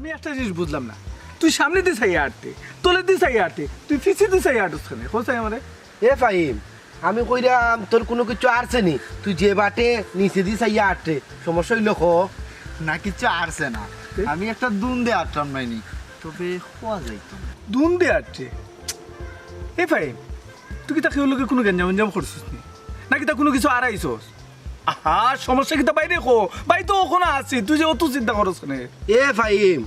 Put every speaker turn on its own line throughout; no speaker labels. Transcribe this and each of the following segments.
আমি একটা জিনিস বুঝলাম না, তুই সামনে দিয়ে চাই আটতে, তোলে দিয়ে চাই আটতে, তুই পিছিয়ে দিয়ে চাই আটস কেন? কোথায় আমারে
এ ফাহিম, আমি কইরাম তোর কোনো কিছু আরছে নি, তুই যে বাটে নিচে দিয়ে চাইয়া আটতে, সমস্যা হইল খো
না কিছু আরছে না, আমি একটা দুন্দে আটটাম নাইনি, তবে হওয়া যাইতো
দুন দিয়ে আটছে। এ ভাই, তুই কি তাকে লোকে কোনো গঞ্জাম করছিস নি, নাকি তা কোনো কিছু আড়াইছস? আহা, সমস্যা কি তা বাইরে খো, বাই তো ওখানে আছে, তুই যে অত চিন্তা করস কেন?
এ ফাহিম,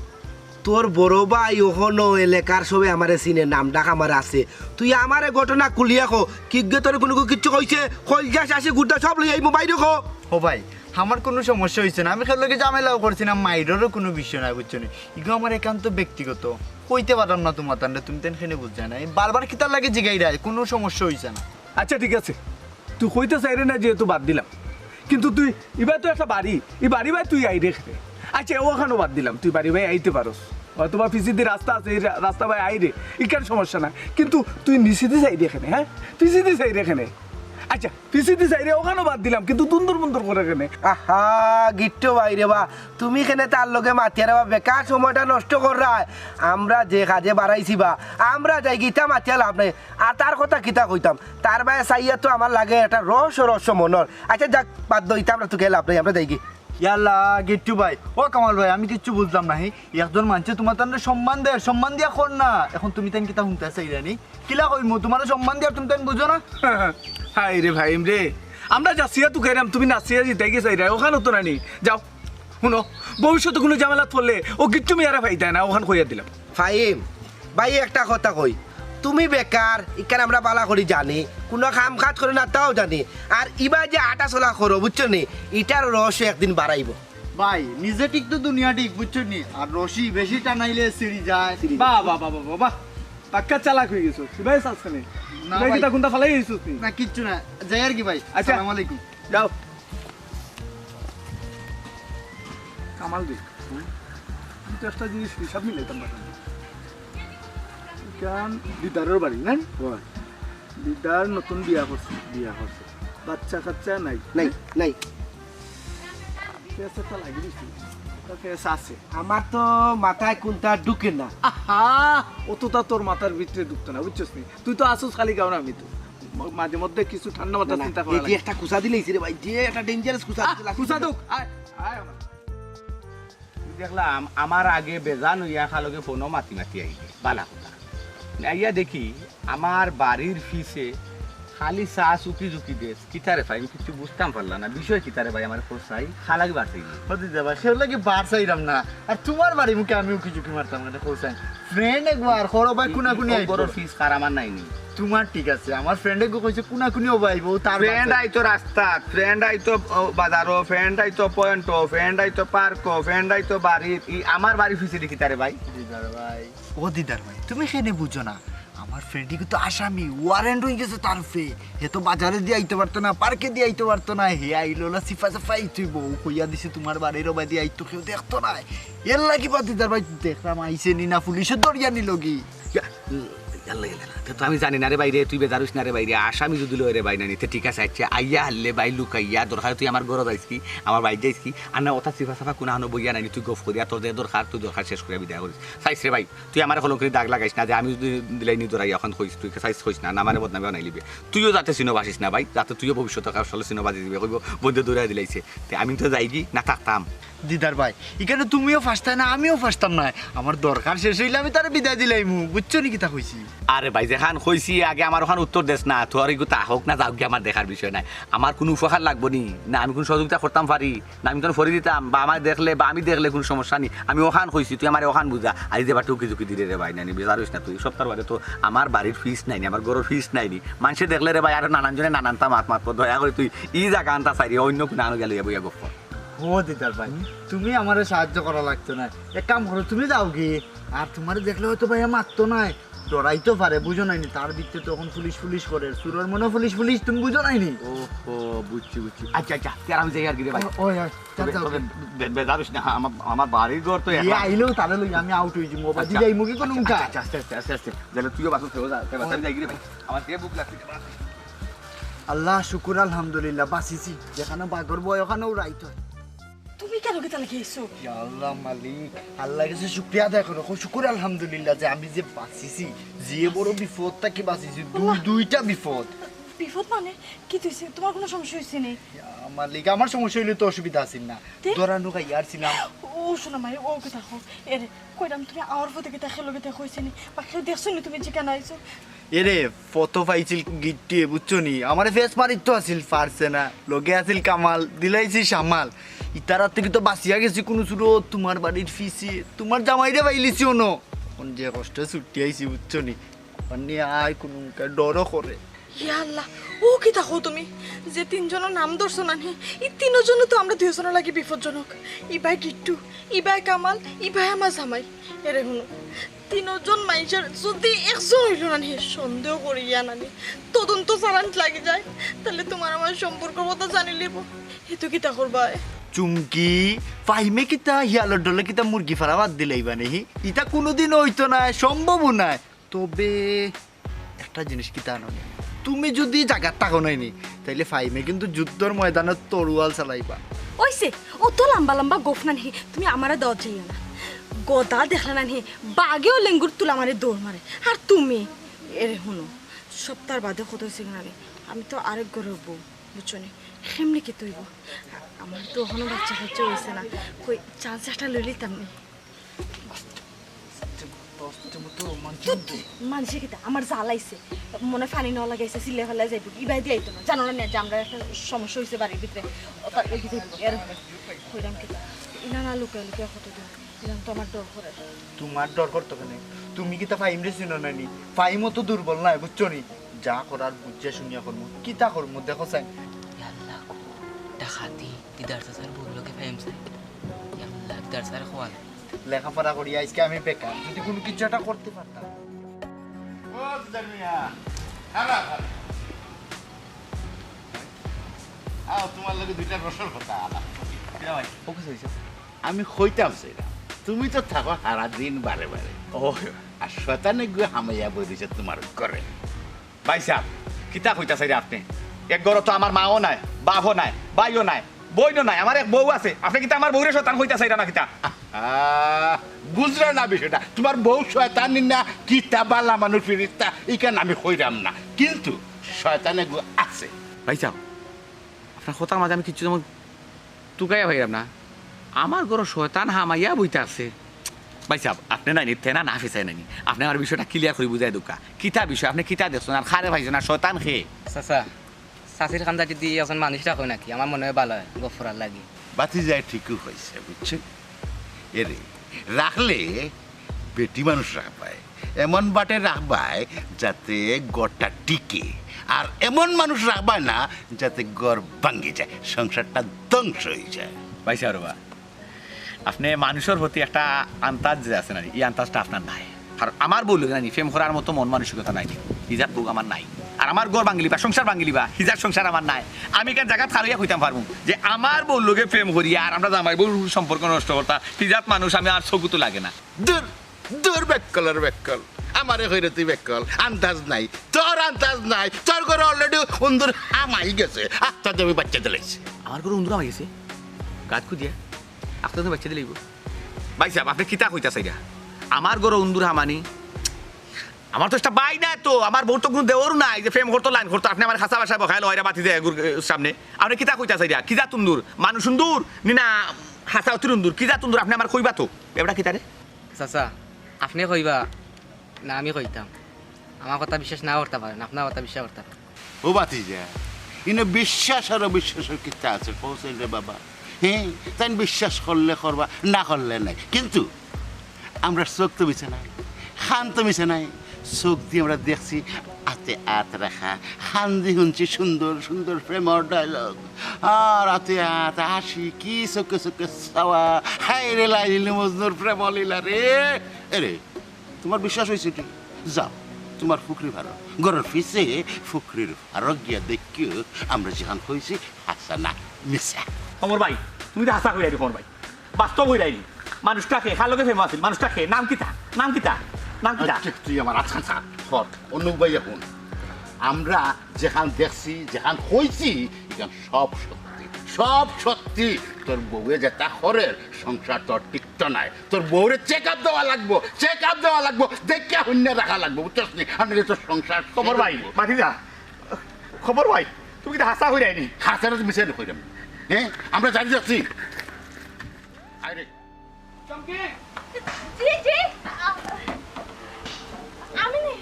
তোর বড় ভাই ওখানো এলাকার সবে আমারে চিনে, নাম ডাক আমার আছে, তুই আমারে ঘটনা কুলিয়া খো, কি গে তোর কোনো কিছু কইছে, কই যাস আসে গুড়া সব লই আইমু বাইরে খো।
ও ভাই, আমার কোনো সমস্যা হয়েছে না, আমি খেলে ঝামেলাও করছি না, মাইরেরও কোনো বিষয় নাই, বুঝছো না, এগুলো আমার একান্ত ব্যক্তিগত, কইতে পারলাম না তোমার তান্ডে, তুমি তেন খেনে বুঝছো না, বারবার কি তার লাগে জিগাই রায়, কোনো সমস্যা হয়েছে না।
আচ্ছা ঠিক আছে, তুই কইতে চাইরে না যেহেতু বাদ দিলাম, কিন্তু তুই এবার তো একটা বাড়ি, এই বাড়ি ভাই তুই আই রেখে। আচ্ছা ওখানেও বাদ দিলাম, তুই বাড়ি ভাই আইতে পারস, হয়তো বা পিছিয়ে রাস্তা আছে, এই রাস্তা ভাই আই রে, ইকার সমস্যা না, কিন্তু তুই নিচে চাই রেখে হ্যাঁ, পিছিয়ে চাই রেখে। আচ্ছা পিছিয়ে চাইরে ওখানেও বাদ দিলাম, কিন্তু দুন্দর বন্দর করে কেনে।
আহা গিট্টু ভাইরে বা, তুমি কেনে তার লগে মাতিয়ারে বা বেকার সময়টা নষ্ট করা, আমরা যে কাজে বাড়াইছি বা আমরা যাই গীতা মাতিয়া লাভ নাই, আর তার কথা কিতা কইতাম, তার ভাই চাইয়া তো আমার লাগে একটা রহস্য মনর। আচ্ছা যাক বাদ দইতাম, আমরা তোকে লাভ নাই, আমরা যাই গি।
ইয়াল্লা গিট্টু ভাই, ও কামাল ভাই, আমি কিচ্ছু বুঝলাম না, একজন মানুষে তোমার তান্ডে সম্মান দেয়, সম্মান দিয়া কর না, এখন তুমি তাই কিতা শুনতে চাইরানি, কিলা কইমু তোমার সম্মান দিয়া, তুমি তাই বুঝো না?
হাই রে ভাই রে, আমরা যাচ্ছি তুই কেরাম, তুমি নাচিয়া জিতে গেছে ওখানে তো নানি যাও। শুনো, ভবিষ্যতে কোনো ঝামেলা পড়লে ও গিট্টু মিয়ারা ভাই দেয় না, ওখানে কইয়া দিলাম।
ফাহিম ভাই একটা কথা কই, তুমি বেকার ইকান আমরা বালা করি জানি, কোনো কাম কাজ করে না তাও জানি, আর ইবা যে আটা চলা করো বুঝছো নি, ইটার রহস্য একদিন বাড়াইব।
ভাই নিজে ঠিক তো দুনিয়া ঠিক, বুঝছো নি, আর রশি বেশি টানাইলে সিঁড়ি যায়।
বাহ বাহ বাহ বাহ বাহ, পাক্কা চালাক হয়ে গেছো ভাই, সাসখানে
না
ভাই
ভাই।
কিতা কোনটা ফালাই গেছো তুই?
না কিচ্ছু না, যাই আর কি ভাই।
আচ্ছা।
আসসালামু আলাইকুম।
যাও কামাল দি, আমি তো একটা জিনিস হিসাব মিলাইতাম না, কারণ দিদারের বাড়ি না, দিদার নতুন বিয়া করছে, বাচ্চা কাচ্চা নাই
নাই নাই,
একটা লাগি দিছি, আছে
আমার তো মাথায় কোনটা ঢুকে না।
আহা, অতটা তোর মাথার ভিতরে ঢুকতো না, বুঝছিস নি, তুই তো আসুস খালি কারণ আমি তো মাঝে মধ্যে কিছু ঠান্ডা মাথা চিন্তা করা
এই যে একটা কুসা দিলেইছি রে ভাই, যে একটা ডেঞ্জারাস কুসা দিলা,
কুসা দুক আয় আয় আমার
দেখলাম আমার আগে বেজান হইয়া খালকে ফোনও মাতি আইবে বালা কথা আইয়া দেখি আমার বাড়ির ফিসে খালি চা চুকি ঝুঁকি দেশ কিতারে ভাই, আমি কিছু বুঝতাম পারলাম না বিষয় কিতারে ভাই, আমার খোঁচাই খালাকি বাড়তেই
হতে যাবা সেগুলো কি বার চাইলাম না, আর তোমার বাড়ি মুখে আমি উকি ঝুঁকি মারতাম না, কোসাই ফ্রেন্ড একবার খরো ভাই কুনাকুনি আইব,
বড় ফিস কার আমার নাইনি।
তোমার ঠিক আছে, আমার ফ্রেন্ডে কইছে কুনাকুনিও বাইব, তার
ফ্রেন্ড আইতো রাস্তা, ফ্রেন্ড আইতো বাজারও, ফ্রেন্ড আইতো পয়েন্টও, ফ্রেন্ড আইতো পার্কও, ফ্রেন্ড আইতো বাড়ির, আমার বাড়ির ফিসে দেখি তারে ভাই।
দিদার ভাই, ও দিদার ভাই, তুমি সেনে বুঝো না, আমার ফ্রেন্ডই কিন্তু আসামি, ওয়ারেন্ট হয়ে গেছে তার ফে, হে তো বাজারে দিয়ে আইতে পারতো না, পার্কে দিয়ে আইতে পারতো না, হে আইলো না সিফা সাফাই, তুই বউ কইয়া দিছে তোমার বাড়ির বাই দিয়ে আইতো, কেউ দেখতো না, এর লাগি বা দিদার ভাই দেখলাম আইসে নি না, পুলিশে দরিয়া নিল কি।
তো আমি জানি না রে বাইরে, তুই বেজারুস না রে বাইরে, আসামি যদি লয় রে বাই না নিতে, ঠিক আছে আচ্ছা আইয়া হারলে বাই লুকাইয়া দরকার, তুই আমার ঘর যাইস কি, আমার বাইর যাইস কি, আর না ওটা সিফা সাফা কোনো হানো বইয়া নাইনি, তুই গফ করিয়া তোর যে দরকার, তুই দরকার শেষ করিয়া বিদায় করিস, চাইস রে ভাই, তুই আমার হলো করে দাগ লাগাইস না, যে আমি যদি দিলাই নি দরাই এখন কইস, তুই চাইস কইস না, না মানে বদনামে বানাই লিবে, তুইও যাতে চিনো বাসিস না ভাই, যাতে তুইও ভবিষ্যতে কার সালে চিনো বাজি দিবে, কইব বন্ধু দৌড়াই দিলাইছে, আমি তো যাই কি না থাকতাম।
দিদার ভাই এখানে তুমিও ফাঁসতাই না, আমিও ফাঁসতাম না, আমার দরকার শেষ হইলে আমি তারা বিদায় দিলাইমু, বুঝছো নি কিতা কইছি?
আরে ভাই যেখান কইছি আগে আমার ওখানে উত্তর দেশ না, তোর এগুলো হোক না যাও কি আমার দেখার বিষয় নাই, আমার কোনো উপহার লাগবো নি, না আমি কোনো সহযোগিতা করতাম পারি না, আমি তখন ফরি দিতাম, বা আমার দেখলে বা আমি দেখলে কোনো সমস্যা নেই, আমি ওখান কইছি, তুই আমার ওখান বুঝা, আজ দেবা টুকি ঝুঁকি দিলে রে ভাই নানি বেজারিস না, তুই সপ্তাহ বাদে তো আমার বাড়ির ফিস নাইনি, আমার গরুর ফিস নাইনি, মানুষে দেখলে রে ভাই আর নানান জনে নানানটা মাত মাত দয়া করে তুই ই জায়গা আনতা চাইরি, অন্য কোনো আনো গেলে বইয়া গপ।
ও দিদার ভাই, তুমি আমার সাহায্য করা লাগতো না, এক কাম করো তুমি যাও গিয়ে, আর তোমার দেখলে হয়তো ভাই মারতো নাই, ডরাইতে পারে, বুঝো নাইনি, তার ভিতরে তখন পুলিশ করে, সুরের মনে পুলিশ তুমি বুঝো নাইনি।
ও বুঝছি আচ্ছা আচ্ছা আমি যাই আর কি রে ভাই, বেজারিস না, আমার বাড়ির ঘর তো
আইলেও তাহলে লই আমি আউট হয়ে যাবো, মোবাইল দিলে মুখে কোনো মুখা।
আস্তে তাহলে তুইও বাসন ফেরো যা, যাই কি রে ভাই, আমার কে বুক লাগছে।
আল্লাহ শুকুর আলহামদুলিল্লাহ বাঁচিছি, যেখানে বাঘর বয় ওখানেও রাইত হয়।
তুমি কেন কি তাহলে খেয়েছো?
ইয়া আল্লাহ মালিক, আল্লাহ কাছে শুকরিয়া আদায় করো, শুকুর আলহামদুলিল্লাহ যে আমি যে বাঁচিছি, যে বড় বিপদটা কি বাঁচিছি, দুইটা বিপদ।
বিপদ মানে কি হয়েছে? তোমার কোনো সমস্যা হয়েছে নেই?
ইয়া মালিক, আমার সমস্যা হইলে তো অসুবিধা আছে না, দরানো গাইয়ার ছিলাম।
ও শোনা মাই, ও কথা হো এরে কইরাম তুমি আমার ফটো কিতা খেলো কিতা হইছে নি বা কেউ দেখছো নি তুমি যেখানে আইছো?
এরে ফটো পাইছিল গিট্টি বুঝছো নি, আমার ফেস মারিত তো আছিল পারছে না, লগে আছিল কামাল, দিলাইছি সামাল, ইতারার থেকে তো বাঁচিয়া গেছি কোনো সুরো, তোমার বাড়ির ফিসি তোমার জামাইরে পাইলিছি অনো, কোন যে কষ্ট ছুটি আইছি বুঝছো নি, অন্য আয় কোনো ডরও করে।
ইয়া আল্লাহ, ও কিতা হো তুমি যে তিনজনের নাম ধরছো না নি, এই তিনজন তো আমরা দুইজনের লাগি বিপজ্জনক। ইবাই গিট্টু, ইবাই কামাল, ইবাই আমার জামাই। এরে শুনো, তিনজন মাইসের যদি একজন হইল না নি, সন্দেহ করি ইয়া নানি তদন্ত চালান লাগি যায়, তাহলে তোমার আমার সম্পর্ক কথা জানি লিব, এতো কিতা করবা?
চুমকি ফাইমে কিতা হিয়ালোর ডলে কিতা মুরগি ফারা বাদ দিলেই বানে হি, ইটা কোনোদিন হইতো না, সম্ভবও নাই। তবে একটা জিনিস কিতা আনো, তুমি যদি জায়গার টাকা নাইনি তাইলে ফাইমে কিন্তু যুদ্ধর ময়দানে তরুয়াল চালাইবা।
ওইসে অত লম্বা লম্বা গোফ না নি, তুমি আমারে দাও চাইও না। গদা দেখলা না নি, বাঘেও লেঙ্গুর তুলা মারে দৌড় মারে, আর তুমি এরে শুনো, সপ্তাহ বাদে কত হয়েছে না, আমি তো আরেক ঘরের বউ বুঝছো নি, সেমনি কি তৈব, আমার তো ওখানে বাচ্চা কাচ্চা হয়েছে না, কই চান্স একটা লইলি তেমনি মানুষে কিতা আমার জ্বালাইছে, মনে ফানি নেওয়া লাগাইছে, সিলে ফেলা যাইব, ইবাই দিয়ে আইতো না, জানো না যে আমরা একটা সমস্যা হয়েছে বাড়ির ভিতরে, কইরাম কিতা ইনা না লুকায় লুকায় কত দিন, ইনাম তো আমার ডর করে।
তোমার ডর করতো কেন? তুমি কিতা ফাইম রে চিনো নাইনি, ফাইমও তো দুর্বল নাই বুঝছো নি, যা করার বুঝিয়া শুনিয়া করবো, কিতা করবো দেখো চাই।
আল্লাহ ডাকাতি দিদার চাচার বউলোকে ফেমছে, আল্লাহ দিদার চাচার খোয়াল
লেখাপড়া করি আজকে আমি বেকার, যদি কোনো কিছু একটা করতে পারতাম।
তোমার লগে দুইটা রসর কথা
ফোকাস হয়েছে।
আমি কইতাম সেটা, তুমি তো থাকো সারা দিন বারে বারে,
ও
আর শয়তানে গিয়ে হামাইয়া বই দিছে তোমার করে।
ভাই সাহেব কিতা কইতাছে রে আপনি? এক ঘর তো আমার মাও নাই, বাপও নাই, ভাইও নাই, বইনও নাই, আমার এক বউ আছে, আপনি কিতা আমার বউরে শয়তান কইতাছে না কিতা?
বুঝলে না বিষয়টা, তোমার বউ শয়তান না কিতা বালা মানুষ ফিরিস্তা ইকান আমি কইরাম না, কিন্তু শয়তানে গু আছে।
ভাই সাহেব আপনার কথার মাঝে আমি কিচ্ছু যেমন তুকাইয়া ভাইরাম না, আমার ঘর শয়তান হামাইয়া বইতে আছে। ভাই সাহেব আপনি নাই নিতে না ফেসাই নানি, আপনি আমার বিষয়টা ক্লিয়ার করে বুঝাই দুকা, কিতা বিষয় আপনি কিতা দেখছেন, আর খারে ভাইছেন আর শয়তান খেয়ে।
চাচা চাচির খান্দা যদি এখন মানুষ রাখো নাকি, আমার মনে হয় ভালো হয় গফরার লাগে।
বাতি যায় ঠিকই হয়েছে বুঝছে, এরে রাখলে বেটি মানুষ রাখবায়, এমন বাটে রাখবায় যাতে গড়টা টিকে, আর এমন মানুষ রাখবায় না যাতে গড় ভাঙ্গি যায়, সংসারটা ধ্বংস হয়ে যায়।
ভাই সাহেব আপনি মানুষের প্রতি একটা আন্তাজ যে আছে না, এই আন্তাজটা আপনার নাই, আর আমার বললো জানি ফেম করার মতো মন মানসিকতা নাই, হিজার বুক আমার নাই, আর আমার গড় ভাঙলিবা সংসার ভাঙলিবা হিজার সংসার আমার নাই। আমি কেন জায়গা খারইয়া কইতাম পারবো যে আমার বললোকে প্রেম করিয়া আর আমরা জামাই বউ সম্পর্ক নষ্ট করতা, হিজাত মানুষ আমি আর চকুতো লাগে না।
দূর দূর বেকলের বেকল, আমারে কইরে তুই বেকল, আন্দাজ নাই তোর, আন্দাজ নাই তোর ঘরে অলরেডি সুন্দর হামাই গেছে, আত্মা দেবী বাচ্চা দিলাইছে।
আমার ঘরে উন্দুর আমাই গেছে গাছ খুঁজিয়া আপনার তো বাচ্চা দিলেইব। ভাই সাহেব আপনি কিতা কইতাছে এটা? আমার ঘরে উন্দুর হামানি, আমার তো একটা বাই নাই, তো আমার বউ তো কোনো দেওয়ার নাই যে প্রেম করতো লাইন করতো, আপনি আমার খাসা বাসায় বখাইলো হয়রা বাতি দেয় সামনে, আপনি কিতা কইতাছে এটা? কি যা তুন্দুর মানুষ সুন্দর নি না হাসা অতির উন্দুর, কি যা তুন্দুর আপনি আমার কইবা তো এবার কিতা রে?
চাচা আপনি কইবা না আমি কইতাম, আমার কথা বিশ্বাস না করতে পারেন, আপনার কথা বিশ্বাস করতে পারেন।
ও বাতি যা ইনে বিশ্বাস আর অবিশ্বাসের কিতা আছে পৌঁছাই রে বাবা, হ্যাঁ তাই বিশ্বাস করলে করবা না করলে নাই, কিন্তু আমরা চোখ তো মিছে নাই, খান তো মিছে নাই, চোখ দিয়ে আমরা দেখছি আতে আত রাখা, হান দিয়ে শুনছি সুন্দর সুন্দর প্রেমর ডায়লগ, আর আতে আত হাসি কি চোখে চোখে চাওয়া, হাই রে লাইলি মজনুর প্রেম লীলা রে। এরে তোমার বিশ্বাস হয়েছে কি? যাও তোমার ফুকরি ভাড়া ঘরের ফিসে ফুকরির ভাড়া গিয়া দেখিও আমরা যেখান হয়েছি হাসা না মিশা।
অমর ভাই তুমি তো হাসা কইরাই অমর ভাই, বাস্তব হইরাইনি মানুষটা খেয়ে খার লোকে ফেমাস আছিল, মানুষটা খেয়ে নাম কিতা নাম কিতা নাম কিতা?
তুই আমার আচ্ছা হট অন্য ভাই এখন আমরা যেখান দেখছি যেখান হয়েছি কেন সব সত্যি, সব সত্যি। তোর বউয়ে যেটা হরের সংসার তোর টিকতো নাই। তোর বউরে চেক আপ দেওয়া লাগবো, চেক আপ দেওয়া লাগবো, দেখে শূন্য রাখা লাগবো, বুঝছস নি? আমি তোর সংসার
খবর ভাই মাতি যা খবর ভাই তুমি কি হাসা হয়ে যায়নি?
হাসারে তুমি মিশে কইরাম। হ্যাঁ আমরা জানি যাচ্ছি। আরে
জি জি আমি নে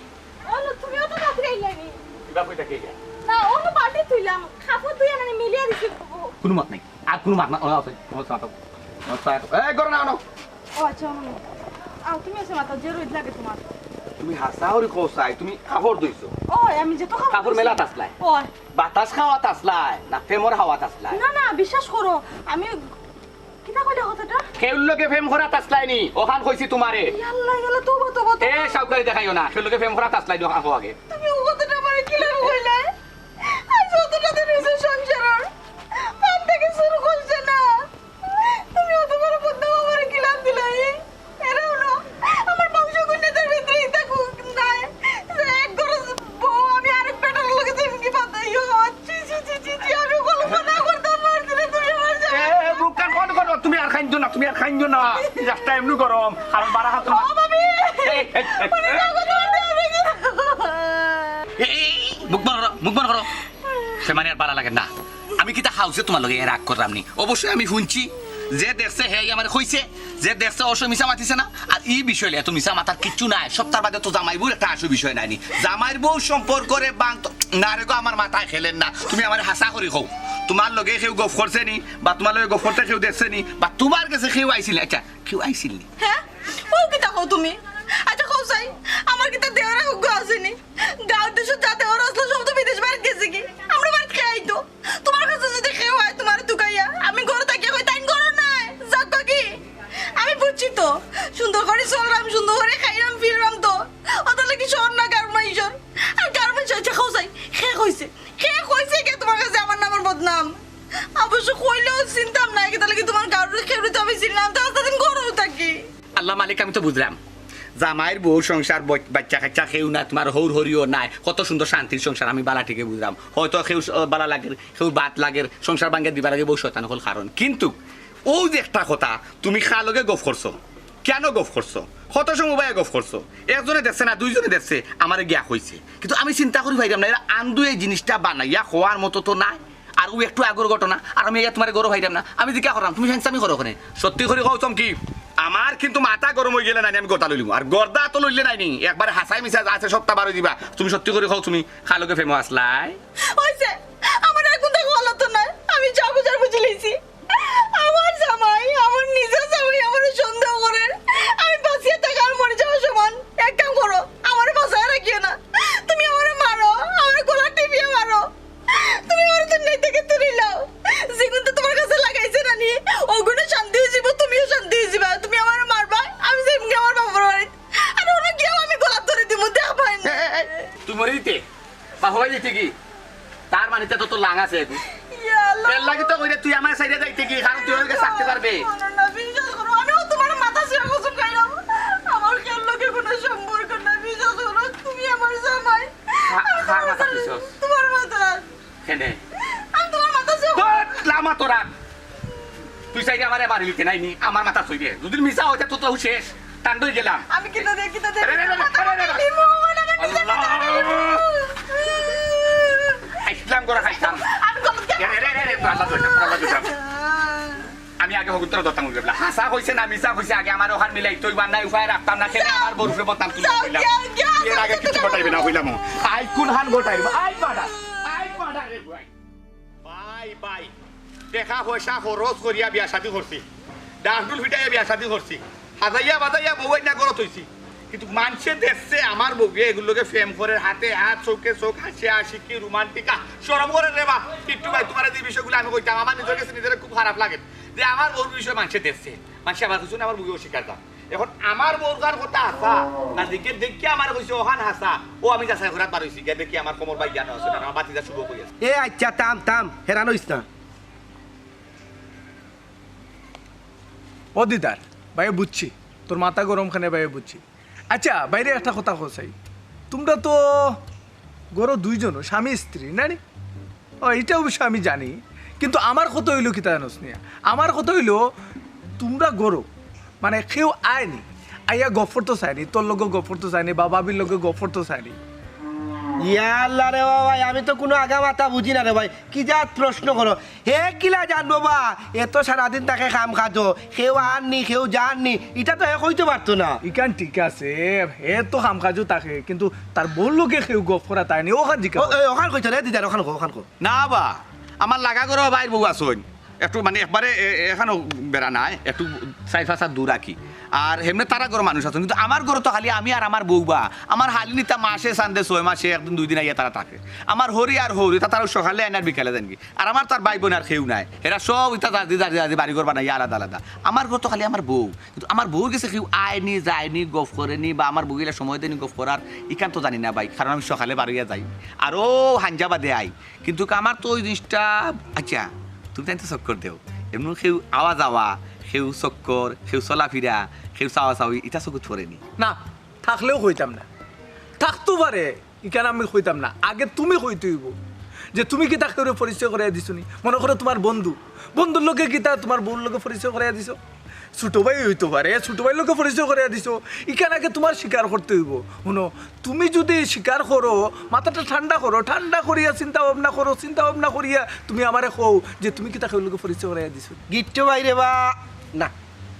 ওলো তুমি অত তাড়াতাড়ি আইলানি
কিবা কইতা কে
না ওনো পার্টি তুইলাম খাবো তুই এনে মিলিয়ে দিছি
কোনো মাত নাই আর কোনো মাত না আছে এই করো না
ও আচ্ছা ওনো তুমি এসে মাথা যে রইদ লাগে তোমার
তুমি হাসা হরি কোসাই তুমি কাপড় দইছো
ও আমি যে তো
কাপড় মেলা তাসলাই
ও
বাতাস খাওয়া তাসলাই না ফেমর হাওয়া তাসলাই
না না বিশ্বাস করো আমি কিটা কইলা কথাটা
কেউলকে ফেম করা তাসলাই নি ওখান কইছি তোমারে
আল্লাহ গেল তোবা তোবা
এ সাউকারি দেখাইও না কেউলকে ফেম করা তাসলাই দিও আগে আগে
তুমি ও কথাটা আমারে কি লাগে কইলা আজ যতটা দিন হইছে সংসারের পাপ থেকে শুরু করছে না তুমি অত বড় বদনাম আমারে কি লাভ দিলাই এরাও না আমার বংশ কন্যাদের ভিতরে থাকু নাই এক গরজ বউ আমি আরেক বেটার লগে তুমি কি বাতাইও ছি ছি ছি ছি ছি আমি কল্পনা করতে পারছি না তুমি আমার
এ বুকান কোন করো তুমি আর খাইছো না, তুমি আর খাইছো না, রাস্তা এমনি গরম কারণ বারা হাত
ও বাবি
মুখ বন্ধ করো সে মানে আর পারা লাগে না আমি কিতা হাউসে তোমার লগে রাগ করলাম নি অবশ্যই আমি শুনছি যে দেখছে হে আমার কইছে যে দেখছে অবশ্য মিশা মাতিছে না আর এই বিষয় এত মিশা মাথার কিচ্ছু নাই সপ্তাহ বাদে তো জামাই বউ একটা আসু বিষয় নাই নি জামাইর বউ সম্পর্কে বাং না রে গো আমার মাথায় খেলেন না তুমি আমার হাসা করি কও তোমার লগে কেউ গফ করছে নি বা তোমার লগে গফ করতে কেউ দেখছে নি বা তোমার কাছে কেউ আইছিল আচ্ছা কেউ আইছিল নি
হ্যাঁ ও কি তাকো তুমি আচ্ছা কৌসাই আমার কি তা দেওয়ার হুগ্গ আসেনি গাঁও দেশে যা দেওয়ার আসলো সব তো বিদেশ বাইরে গেছে কি আমরা বাড়ি খেয়ে তো তোমার কাছে যদি খেয়ে হয় তোমার দুকাইয়া আমি ঘরে থাকিয়ে কই তাই ঘর নাই যাক কি আমি বুঝছি তো সুন্দর করে চললাম সুন্দর করে খাইলাম ফিরলাম তো ওদের লাগি শহর না গারমাইশর আর গারমাইশ আচ্ছা কৌসাই খেয়ে কইছে কে তোমার কাছে আমার নামের বদনাম অবশ্য কইলেও চিনতাম না কি তাহলে কি তোমার গাড়ুর খেউরি তো আমি চিনলাম তো দিন ঘরেও থাকি
আল্লাহ মালিক আমি তো বুঝলাম জামাইয়ের বউ সংসার বাচ্চা কাচ্চা কেউ না তোমার হৌর হরিও নাই কত সুন্দর শান্তির সংসার আমি বালা ঠিকই বুঝলাম হয়তো কেউ বালা লাগে কেউ বাত লাগে সংসার ভাঙ্গে দিবা লাগে বউ শয়তান হল কারণ কিন্তু ও যে একটা কথা তুমি খালগে গফ করছো কেন গফ করছো কত সময় গফ করছো একজনে দেখছে না দুইজনে দেখছে আমার গিয়া হয়েছে কিন্তু আমি চিন্তা করি ভাইরাম না এরা আন্দু এই জিনিসটা বানাইয়া হওয়ার মতো তো নাই আর ও একটু আগর ঘটনা আর আমি তোমার গরো ভাইরাম না আমি জিজ্ঞা করলাম তুমি আমি করো ওখানে সত্যি করে কও চমকি আমার কিন্তু মাথা গরম হয়ে গেলে নাই আমি গোটা লইলিম আর গর্দা তো লইলে নাইনি একবার হাসাই মিশা আছে সপ্তাহ বারো দিবা তুমি সত্যি করে খাও তুমি খালোকে ফেমো আসলাই
হইছে আমার আর কোন দেখা হলো তো না আমি যা বুঝার বুঝে লইছি আমার জামাই আমার নিজের জামাই আমার সন্দেহ করে আমি বাঁচিয়ে থাকা আর মরে যাওয়ার সমান এক কাম করো আমার বাঁচায় রাখিও না তুমি আমারে মারো আমার গলা টিপিয়ে মারো তুমি আমার দুনিয়া থেকে তুলে নাও যেগুন তো তোমার কাছে লাগাইছে না নি ওগুলো শান্তি হয়ে যাবো তুমিও শান্তি হয়ে যাবা তুমি আমার মারবা আমি যেমনি আমার বাবার বাড়ি আর ওরা গিয়েও আমি গলা ধরে দিব দেখ ভাই
তুই মরে দিতে বা হয়ে দিতে কি তার মানে তো তোর লাং আছে এর লাগি তো কইরে তুই আমার সাইডে যাইতে কি কারণ তুই ওকে থাকতে পারবে
না বিশ্বাস করো আমিও তোমার মাথা ছিঁড়া কসম খাইলাম আমার কেন লোকে কোনো সম্পর্ক না বিশ্বাস করো তুমি আমার জামাই
কার মাথা ছিঁড়ছস?
তোমার মাথা
কেনে
আমি তোমার মাথা ছিঁড়া
লামা তোরা তুই সাইডে আমারে মারি লিতে নাইনি আমার মাথা ছইবে যদি মিছা হইতা তো তো শেষ টান্ডই গেলাম
আমি কিটা দে
আরে, আরে, আরে, ইসলাম করে খাইতাম আমি আগে হগুত্তর দত্তাম গেলাম হাসা হইছে না মিছা হইছে আগে আমার ওখান মিলাই তুই বান্নাই উপায় রাখতাম না খেলে আমার বরুফে বলতাম তুই কইলাম এর আগে কিছু ঘটাইবে না কইলাম আই কোন হান ঘটাইব আই পাড়া রে ভাই বাই বাই দেখা পয়সা খরচ করিয়া বিয়া শাদী করছি ডান্ডুল ফিটাইয়া বিয়া শাদী করছি হাজাইয়া বাজাইয়া বউই না করত হইছি কিন্তু মানুষে দেখছে আমার বউকে এগুলোকে ফেম করে হাতে হাত চোখে চোখ হাসিয়া হাসি রোমান্টিকা সরম করে রে বা একটু ভাই তোমার এই বিষয়গুলো আমি কইতাম আমার নিজের কাছে নিজের খুব খারাপ লাগে যে আমার বউর বিষয় মানুষে দেখছে মানুষে আমার কিছু আমার বউকে অস্বীকার দাম এখন আমার বউর কথা হাসা না দিকে দেখি আমার কইছে ওখান হাসা ও আমি যাচাই করার বার হইছি দেখি আমার কোমর বাই জ্ঞান আছে না আমার বাতিজা শুভ কই আছে
এ আচ্ছা থাম হেরান হইস না
ও দিদার ভাই বুঝছি তোর মাথা গরম খানে ভাই বুঝছি আচ্ছা বাইরে একটা কথা কোসাই তোমরা তো গরো দুইজন স্বামী স্ত্রী না নি এটা অবশ্য আমি জানি, কিন্তু আমার কথা হইলো কি তা জানোস নিয়া, আমার কথা হইলো তোমরা গরো মানে কেউ আয়নি, আইয়া গফর তো চাইনি, তোর লোক গফর তো চাইনি বা বাবির লোক গফর তো চাইনি।
ইয়া আল্লাহ রে ভাই, আমি তো কোনো আগা মাথা বুঝি না রে ভাই, কি জাত প্রশ্ন করো। হে কিলা জানবো বা, এত সারাদিন তাকে খাম খাতো, কেউ আননি কেউ জাননি, এটা তো হে কইতে পারতো না।
ইকান ঠিক আছে, হে তো খাম কাজও থাকে, কিন্তু তার বউ লোকে কেউ গফ করা তাইনি, ওখান জিকা
ওখান কইতো রে দিদার, ওখান কো ওখান কো।
না বা আমার লাগা করো বাইর বউ আসুন একটু মানে একবারে এখানেও বেড়া নাই, একটু 4-5 দূর রাখি। আর হেমনে তারা ঘর মানুষ আছেন, কিন্তু আমার ঘর তো খালি আমি আর আমার বউ বা আমার হালিনিতা মাসে সান্দে 6 মাসে 1 2 দিন আইয়া তারা থাকে। আমার হরি আর হরি তা তারা সকালে আইনার বিকালে দেন কি, আর আমার তার ভাই বোন আর কেউ নাই, এরা সব ইতা দাদি বাড়ি ঘর বানাই আলাদা আলাদা। আমার ঘর তো খালি আমার বউ, কিন্তু আমার বউ গেছে কেউ আয়নি যায়নি গফ করেনি বা আমার বউগুলা সময় দেয়নি গফ করার, ইকান তো জানি না ভাই, কারণ আমি সকালে বাড়িয়া যাই আরও হাঞ্জাবাদে আই। কিন্তু আমার তো ওই জিনিসটা আচ্ছা তুমি তাই তো চক্কর দেও, এমন কেউ আওয়াজ আওয়া, কেউ চক্কর, কেউ চলাফিরা, কেউ চাওয়া চাওয়ি, এটা চকুত পড়েনি।
না থাকলেও কইতাম না, থাকতো পারে ইকান আমি কইতাম না। আগে তুমি কইতে হইব যে তুমি কি তাকে পরিচয় করাইয়া দিছো নি, মনে করো তোমার বন্ধুর লোকে কি তা তোমার বউর লোকে পরিচয় করাইয়া দিছো, ছোটো ভাই হইতে পারে ছোটো ভাই লোকে পরিচয় করাইয়া দিছো, ইকান আগে তোমার স্বীকার করতে হইব। শুনো তুমি যদি স্বীকার করো, মাথাটা ঠান্ডা করিয়া চিন্তা ভাবনা করিয়া তুমি আমারে কও যে তুমি কি তাকে লোকে পরিচয় করাইয়া দিছো।
গিট্টু ভাই রে বা, না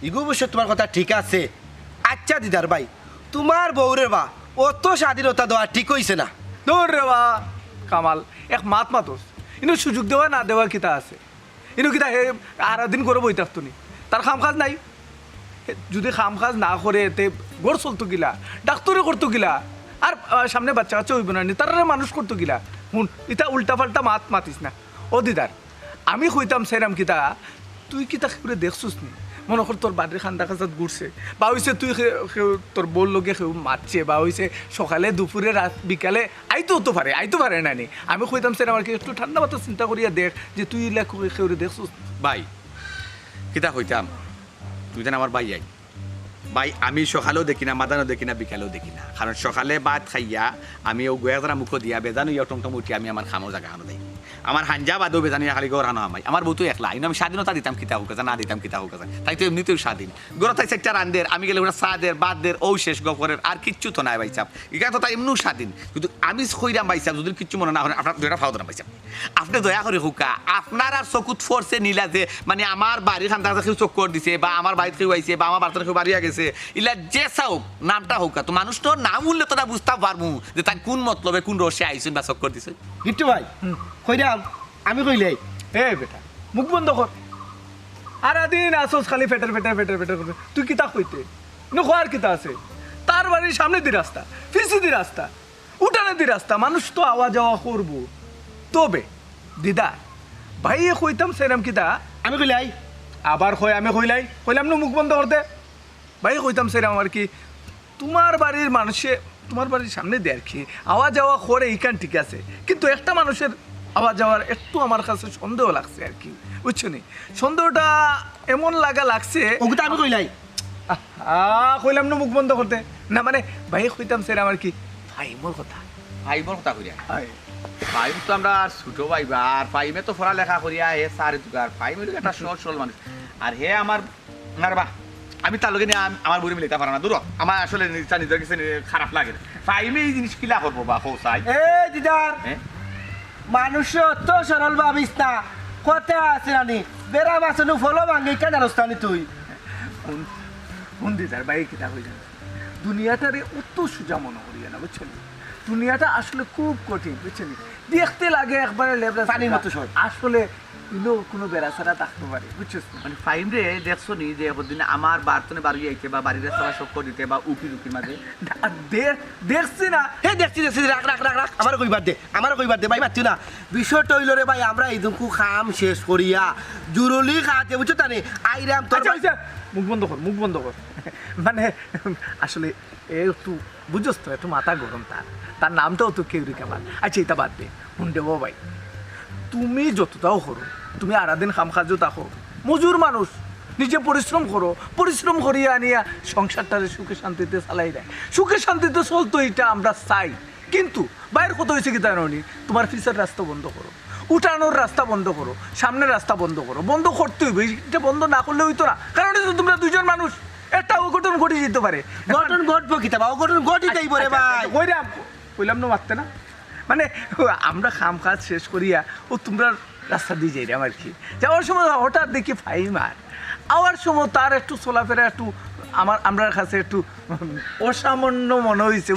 ইগো অবশ্য তোমার কথা ঠিক আছে। আচ্ছা দিদার ভাই, তোমার বউরে বা অত স্বাধীনতা দেওয়া ঠিক হইছে না।
দৌড় রে বা কামাল, এক মাতোস ইনো সুযোগ দেওয়া না দেওয়া কিতা আছে, ইনো কিতা হে আর দিন করে বই থাকতো নি, তার খাম কাজ নাই। যদি খাম কাজ না করে তে গড় চলতো গিলা, ডাক্তারে করতো গিলা, আর সামনে বাচ্চা কাচ্চা হইব না, তারা মানুষ করতো গিলা। শুন ইতা উল্টা পাল্টা মাতিস না। ও দিদার আমি কইতাম সেরাম কিতা, তুই কিতা করে দেখছিস নি, মনে কর তোর বাড়ির খান্দা কাজাত ঘুরছে, বা হইছে তুই তোর বউর লোকে কেউ মারছে, বা হইছে সকালে দুপুরে রাত বিকালে আইতো পারে না নি। আমি কইতাম সেরাম আর কি একটু ঠান্ডা মাথা চিন্তা করিয়া দেখ যে তুই কেউ দেখছিস।
ভাই কিতা কইতাম, তুই জান আমার ভাই ভাই, আমি সকালেও দেখি না, মাদানও দেখি না, বিকালেও দেখি না, কারণ সকালে ভাত খাইয়া আমি ও গোয়াজারা মুখ দিয়া বেজানো ইয়া টমটম উঠি আমি আমার খামো জায়গা হানো দেয়, আমার হাঞ্জা বাদেও বেজানি খালি গড় হানো আমায়। আমার বউ তো একলা, আমি স্বাধীনতা দিতাম কিতা হোক না দিতাম কিতা হোক, তাই তো এমনিতেও স্বাধীন। গড় তাই চারটা রান্ধের, আমি গেলে ওরা চাঁদের বাদের ও শেষ গফরের আর কিচ্ছু তো নাই ভাইসাব, এখানে তো তাই এমনিও স্বাধীন। কিন্তু আমি খইরাম ভাইসাব, যদি কিচ্ছু মনে না হয় আপনার দুইটা ফাও না ভাইসাব, আপনি দয়া করে হুকা আপনার আর চকুত ফোর্সে নিলা যে মানে আমার বাড়ির খান্তা কেউ চক্কর দিছে, বা আমার বাড়িতে কেউ আইছে, বা আমার বাড়িতে কেউ বাড়িয়া গেছে, ইলা যে চাওক নামটা হোক, তো মানুষ তো নাম উঠলে তোরা বুঝতে পারবো যে তার কোন মতলবে কোন রসে আইসুন বা চক্কর দিছে।
গিট্টু ভাই কইরাম আমি কইলে
এ বেটা মুখ বন্ধ কর, আর দিন আসোস খালি ফেটার করবে। তুই কিতা কইতে নোয়ার কিতা আছে, তার বাড়ির সামনে দি রাস্তা, পিছি দি রাস্তা, উঠানে দি রাস্তা, মানুষ তো আওয়া যাওয়া করবো। তবে দিদা ভাই কইতাম সেরাম কিতা,
আমি কইলাই
আবার আমি কইলাম না মুখ বন্ধ করতে। ভাই কইতাম সেরাম আর কি, তোমার বাড়ির মানুষে তোমার বাড়ির সামনে দিয়ে আর কি আওয়া যাওয়া করে ইকান ঠিক আছে, কিন্তু একটা মানুষের আওয়া যাওয়ার একটু আমার কাছে সন্দেহ লাগছে আর কি, বুঝছো নি? সন্দেহটা এমন লাগছে।
ওগুলো আমি কইলাই
কইলাম না মুখ বন্ধ করতে, না মানে ভাই কইতাম সেরাম আর কি ফাইমর কথা
করিয়া ফাইম তো আমরা ছোট ভাই বা, আর ফাইমে তো পড়ালেখা করিয়া হে সারে তুকার ফাইম হইল একটা সরল মানুষ, আর হে আমার বা আমি তার লগে নিয়ে আমার বুড়ি মিলিতে পারা না, দূর আমার আসলে নিজের কাছে খারাপ লাগে। ফাইমে এই জিনিস কিলা করবো বা হোসাই
এ দিদার মানুষ তো সরল ভাবিস না, কথা আছে রানি বেড়া বাসনু ফলো ভাঙ্গে কেন জানোস্তানি তুই
ফোন দিদার ভাই কিতা হয়ে যাবে, দুনিয়াটারে অত সোজা মনে করিয়া না, বুঝছেন? দুনিয়াটা আসলে খুব কঠিন, বুঝছেন? দেখতে লাগে একবারে লেবরা
পানির মতো সর,
আসলে ইলো কোনো বেড়া ছাড়া থাকতে পারে, বুঝছিস?
মানে ফাইম রে দেখছো নি যে দিনে আমার বার্তনে বাড়ি আইতে বা বাড়ির রাস্তা সব করে দিতে বা উকি মাঝে
দেখছি না,
হে দেখছি রাখ আমারও কইবার দে ভাই মারছি না। বিষয়টা হইল রে ভাই, আমরা এই দুঃখ খাম শেষ করিয়া জুরুলি খাতে বুঝছো তানি আইরাম তোর
মুখ বন্ধ কর মানে আসলে একটু বুঝছস তো, একটু মাথা গরম তার নামটাও তো কেউরি কামাল। আচ্ছা এটা বাদ দে, শুনতে ভাই তুমি যতটাও করো, তুমি আরাদিন খাম খাজও থাকো, মজুর মানুষ, নিজে পরিশ্রম করিয়া আনিয়া সংসারটারে সুখে শান্তিতে চালাই দেয়, সুখে শান্তিতে চলতো, এটা আমরা চাই। কিন্তু বাইরের কথা হয়েছে কি তাই ননি, তোমার ফিসের রাস্তা বন্ধ করো, উঠানোর রাস্তা বন্ধ করো, সামনের রাস্তা বন্ধ করো। বন্ধ করতে হইবে, এটা বন্ধ না করলে হইতো না। কারণ এটা তো তোমরা দুজন মানুষ, একটা অঘটন ঘটে যেতে পারে।
ঘটন ঘটবো কিতা বা অঘটন ঘটি যাইব রে ভাই।
কইলাম না মারতে না, মানে আমরা খাম কাজ শেষ করিয়া ও তোমরা রাস্তা দিয়ে যাই আমার কি যাওয়ার সময় হঠাৎ দেখি ফাইমার আওয়ার সময় তার একটু চলাফেরা একটু আমার কাছে একটু অসামান্য মনে হয়েছে,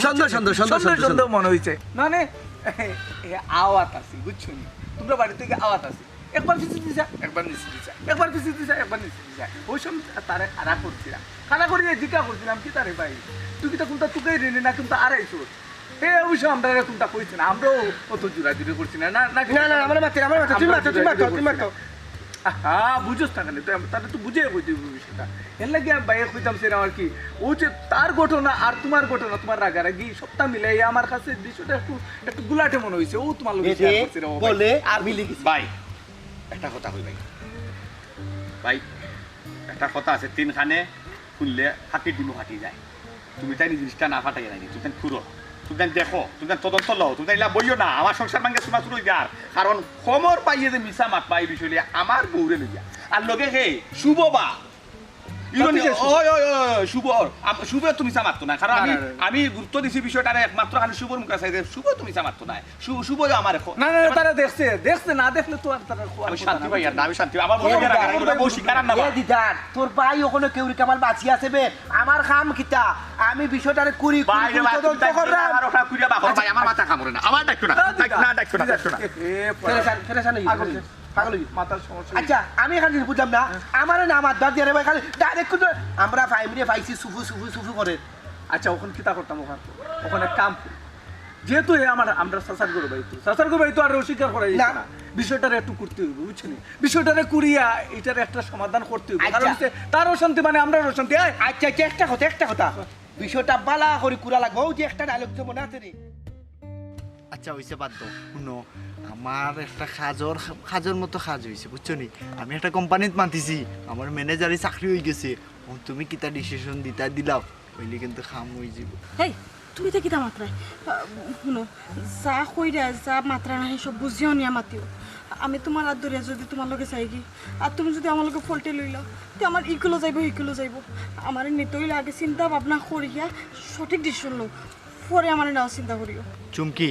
সুন্দর মনে হয়েছে। মানে আওয়াত আছে, বুঝছো নি? তোমরা বাড়ি থেকে আওয়াত আছে, একবার পিছিয়ে দিছা, একবার নিচে দিছা, একবার পিছিয়ে দিছা, একবার নিচে দিছা। ওই সময় তারে খারাপ করছিলাম, খারাপ করিয়ে জিজ্ঞা করছিলাম কি তারে ভাই তুই কিতা কোনটা তুকেই রেনে না কিন্তু আড়াইশো। অবশ্য আমরা কোনটা কইছি না, আমরাও অত জোরাজুরি করছি না। হ্যাঁ বুঝোস না কেন, তাহলে তো বুঝে কই দিবি বিষয়টা। এর লাগে আমি বাইরে কইতাম সেরা আর কি, ও যে তার ঘটনা আর তোমার ঘটনা, তোমার রাগারাগি সবটা মিলাই আমার কাছে বিষয়টা একটু একটু গুলাটে মনে হয়েছে। ও তোমার লোক
বলে আর মিলে গেছে।
ভাই একটা কথা কই ভাই, ভাই একটা কথা আছে, তিনখানে খুললে হাতি ডিমও ফাটি যায়। তুমি তাই জিনিসটা না ফাটাই নাই, তুমি তাই খুঁড়ো, তুমি তাই দেখো, তুমি তাই তদন্ত লও, তুমি তাই বইও না আমার সংসার ভাঙ্গে চুমা চুরো যার। কারণ খবর পাইয়ে যে মিশা মাত পাই বিষয় আমার বউরে লইয়া আর লগে হে শুভ বা শুভ তুমি চামারতো না। কারণ আমি গুরুত্ব দিছি বিষয়টা একমাত্র খালি শুভর মুখে চাই যে শুভ তুমি চামারতো না, শুভ আমার
না না তারা দেখছে দেখছে না দেখলে তো আর তারা
আমি শান্তি পাই আর না, আমি শান্তি আমার বউ শিকার না।
দিদার তোর ভাই ওখানে কেউ কামাল বাঁচি আছে বে, আমার খাম কিতা আমি বিষয়টারে কুড়ি তদন্ত করলাম।
আমার ওটা কুড়িয়া বাহর ভাই আমার মাথা কামড়ে না, আমার ডাকতো না, ডাকতো না।
মাথার সমস্যা।
আচ্ছা আমি এখানে বুঝলাম না, আমার না আমার দাঁত দিয়ে ভাই খালি ডাইরেক্ট আমরা ফাইমিনে পাইছি সুফু সুফু সুফু করে।
আচ্ছা ওখানে কিতা করতাম, ওখানে কাম যেহেতু আমরা সাসার করে বাই তো আর অস্বীকার করা যায় না, বিষয়টারে একটু করতে হইব, বুঝছেন? বিষয়টারে কুড়িয়া এটার একটা সমাধান করতে হইব। কারণ তার অশান্তি মানে আমরা অশান্তি।
আচ্ছা একটা কথা বিষয়টা বালা করে কুড়া লাগবো, যে একটা ডায়লগ তো মনে আছে রে।
আচ্ছা হইছে বাদ দাও, শুনো আমার একটা খাজর মতো কাজ হয়েছে বুঝছো নি। আমি একটা কোম্পানিতে মাতিছি, আমার ম্যানেজারে চাকরি হয়ে গেছে। তুমি কিতা ডিসিশন দিলাও হইলে কিন্তু খাম হয়ে যাব।
হেই তুমি তো কিতা মাত্রায় শুনো, যা কইরা যা মাত্রা না সব বুঝিও নিয়া মাতিও। আমি তোমার হাত ধরিয়া যদি তোমার লগে চাই কি, আর তুমি যদি আমার লগে ফল্টে লইলা তো আমার ইগুলো যাইব। আমার নিতেই লাগে চিন্তা ভাবনা করিয়া সঠিক ডিসিশন লো, পরে আমার নেওয়া চিন্তা করিও।
চুমকি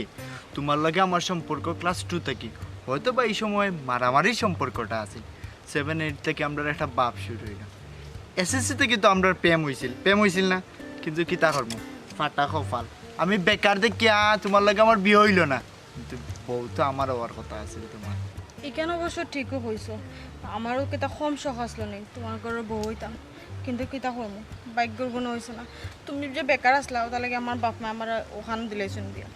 তোমার লাগে আমার সম্পর্ক ক্লাস 2 থেকে, হয়তো বা এই সময় মারামারির সম্পর্কটা আছে। 7-8 থেকে আমরা একটা বাপ শুরু হইল। এসএসসি থেকে তো আমরা প্রেম হয়েছিল না, কিন্তু কি তা করবো ফাটা কপাল। আমি বেকার দেখিয়া তোমার লাগে আমার বিয়ে হইল না, কিন্তু বউ তো আমার হওয়ার কথা আছে তোমার।
এখানে অবশ্য ঠিকও হয়েছ, আমারও কিতা কম শখ আসলো নেই তোমার ঘরের বউ হইতাম, কিন্তু কিতা করবো ভাগ্যর কোনো হয়েছে না। তুমি যে বেকার আসলাও তার লাগে আমার বাপ মা আমার ওখানে দিলেছেন দিয়া।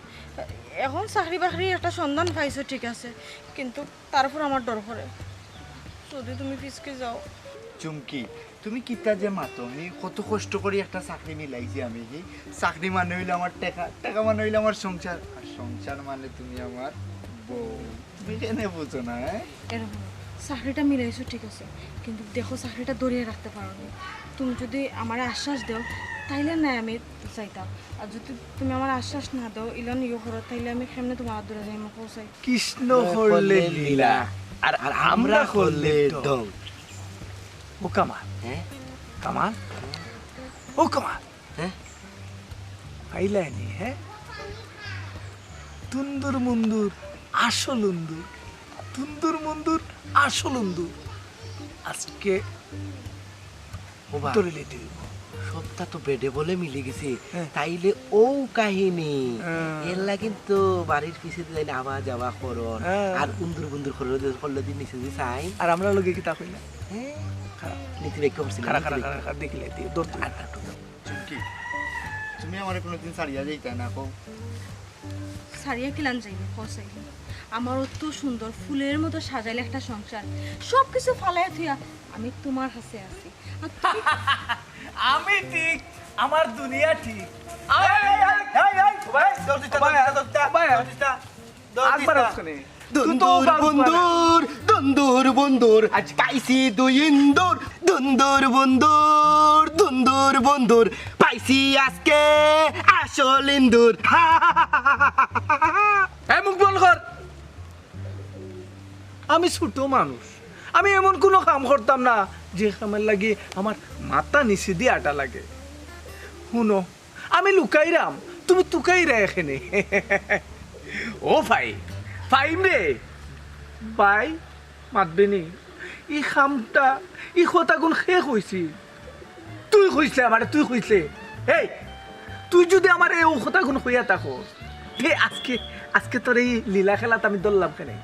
এখন চাকরি বাকরি একটা সন্ধান পাইছো ঠিক আছে, কিন্তু তারপর আমার ডর করে যদি তুমি পিছকে যাও।
চুমকি তুমি কিতা যে মাতো, আমি কত কষ্ট করে একটা চাকরি মিলাইছি। আমি যে চাকরি মানে হইলে আমার টাকা মানে হইলে আমার সংসার, আর সংসার মানে তুমি আমার বউ। তুমি কেন বুঝো না?
এরকম চাকরিটা মিলাইছো ঠিক আছে, কিন্তু দেখো চাকরিটা ধরিয়ে রাখতে পারো নি। তুমি যদি আমার আশ্বাস দাও তাইলে না আমি চাইতাম, আর যদি তুমি আমার আশ্বাস না দাও ইলান ইয়ে করো তাইলে আমি কেমনে তোমার হাত ধরে যাই আমাকে চাই।
কৃষ্ণ করলে লীলা আর আমরা করলে ঢং। ও কামাল, কামাল, ও কামাল, আইলানি তুন্দুর মুন্দুর আসল উন্দুর, তুন্দুর মুন্দুর আসল উন্দুর। আজকে তোরে লেটে দিব।
সবটা তো বেডে বলে মিলে গেছে, তাইলে ও কাহিনী এলা কিন্তু বাড়ির পিছিয়ে দিলে আওয়া যাওয়া করো আর উন্দুর বুন্দুর করলে দিন নিচে দিয়ে চাই।
আর আমরা লোকে কি তা কইলা
নীতি ব্যাখ্যা করছি
দেখিলে
চুমকি তুমি আমার কোনোদিন ছাড়িয়া যাইতা না কো?
সারিয়া কিলান যাইবে কসাই, আমার অত সুন্দর ফুলের মতো সাজাইলে একটা সংসার সব কিছু ফালাইয়া থুইয়া আমি তোমার কাছে আছি।
আমি ঠিক, আমার দুনিয়া ঠিক।
দুন্দুর বন্ধুর দুন্দুর বন্ধুর পাইছি দুই ইন্দুর, দুন্দুর বন্ধুর দুন্দুর বন্ধুর পাইছি আজকে আসল ইন্দুর।
মুখ বন্ধ কর। আমি ছোট মানুষ, আমি এমন কোনো কাম করতাম না যে কামের লাগে আমার মাথা নিচে দিয়ে আটা লাগে। শুনো, আমি লুকাইরাম, তুমি তুকাইরা এখানে। ও ভাই, ফাইম রে ভাই মাতবে নি। ই খামটা ই কথা গুণ শেষ হয়েছি। তুই কইছে আমারে, তুই কইছে এই তুই যদি আমার এই কথা গুণ হইয়া থাকো, আজকে আজকে তোর এই লীলা খেলাতে আমি দৌড়লাম কেনে,